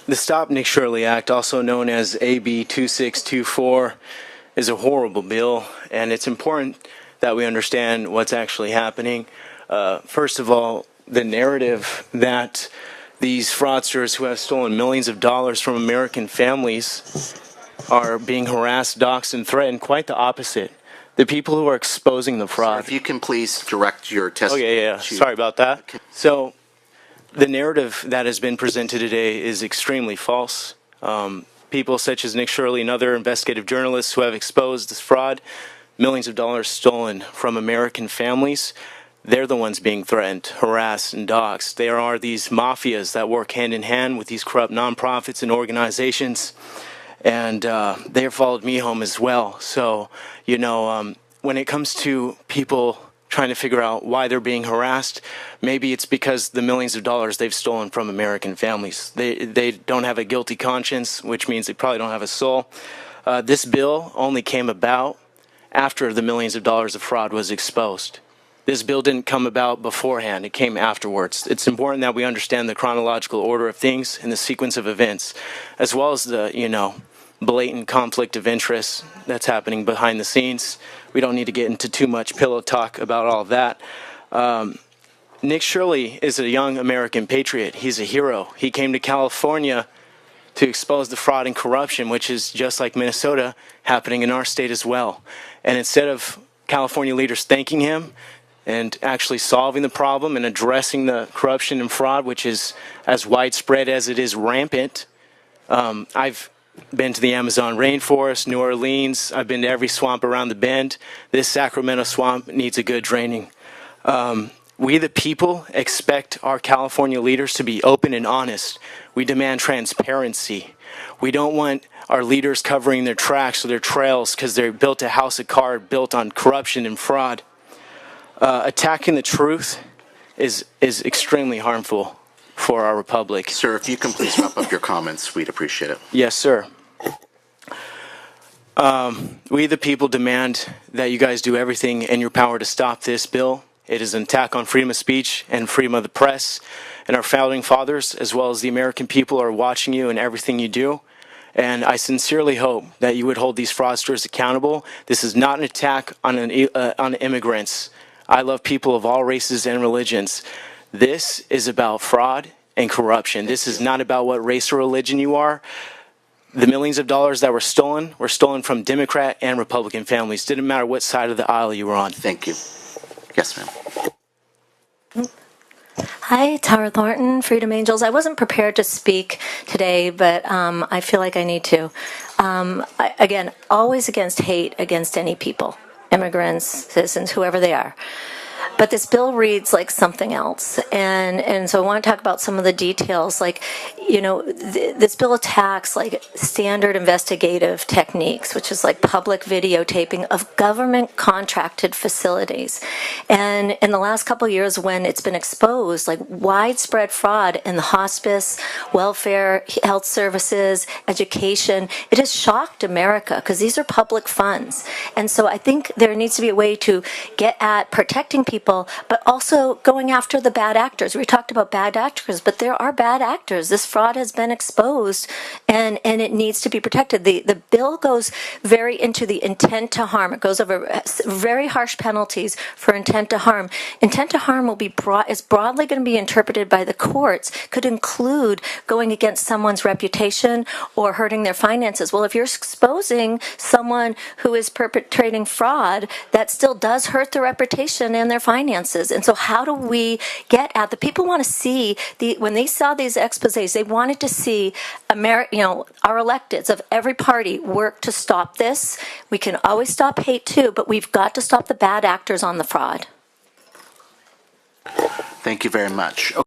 The Stop Nick Shirley Act, also known as AB2624, is a horrible bill, and it's important that we understand what's actually happening. First of all, the narrative that these fraudsters who have stolen millions of dollars from American families are being harassed, doxxed, and threatened. Quite the opposite. The people who are exposing the fraud. Sir, if you can please direct your testimony. Oh, yeah. Sorry about that. So, the narrative that has been presented today is extremely false. People such as Nick Shirley and other investigative journalists who have exposed this fraud, millions of dollars stolen from American families, they're the ones being threatened, harassed, and doxxed. There are these mafias that work hand in hand with these corrupt nonprofits and organizations, and they have followed me home as well. So, you know, when it comes to people trying to figure out why they're being harassed, maybe it's because the millions of dollars they've stolen from American families. They don't have a guilty conscience, which means they probably don't have a soul. This bill only came about after the millions of dollars of fraud was exposed. This bill didn't come about beforehand, it came afterwards. It's important that we understand the chronological order of things and the sequence of events, as well as the, you know, blatant conflict of interest that's happening behind the scenes. We don't need to get into too much pillow talk about all of that. Nick Shirley is a young American patriot. He's a hero. He came to California to expose the fraud and corruption, which is just like Minnesota, happening in our state as well. And instead of California leaders thanking him and actually solving the problem and addressing the corruption and fraud, which is as widespread as it is rampant, I've been to the Amazon rainforest, New Orleans. I've been to every swamp around the bend. This Sacramento swamp needs a good draining. We, the people, expect our California leaders to be open and honest. We demand transparency. We don't want our leaders covering their tracks or their trails because they built a house of cards built on corruption and fraud. Attacking the truth is extremely harmful for our republic. Sir, if you can please wrap up your comments, we'd appreciate it. Yes, sir. We, the people, demand that you guys do everything in your power to stop this bill. It is an attack on freedom of speech and freedom of the press. And our founding fathers, as well as the American people, are watching you in everything you do. And I sincerely hope that you would hold these fraudsters accountable. This is not an attack on immigrants. I love people of all races and religions. This is about fraud and corruption. This is not about what race or religion you are. The millions of dollars that were stolen from Democrat and Republican families. Didn't matter what side of the aisle you were on. Thank you. Yes, ma'am. Hi, Tara Thornton, Freedom Angels. I wasn't prepared to speak today, but I feel like I need to. Again, always against hate against any people, immigrants, citizens, whoever they are. But this bill reads like something else. And so I want to talk about some of the details. Like, you know, this bill attacks like standard investigative techniques, which is like public videotaping of government contracted facilities. And in the last couple of years when it's been exposed, like widespread fraud in the hospice, welfare, health services, education, it has shocked America because these are public funds. And so I think there needs to be a way to get at protecting people, but also going after the bad actors. We talked about bad actors, but there are bad actors. This fraud has been exposed, and it needs to be protected. The bill goes very into the intent to harm. It goes over very harsh penalties for intent to harm. Intent to harm will be is broadly going to be interpreted by the courts, could include going against someone's reputation or hurting their finances. Well, if you're exposing someone who is perpetrating fraud, that still does hurt their reputation and their finances. And so how do we get at the people want to see when they saw these exposés, they wanted to see our electeds of every party work to stop this. We can always stop hate too, but we've got to stop the bad actors on the fraud. Thank you very much.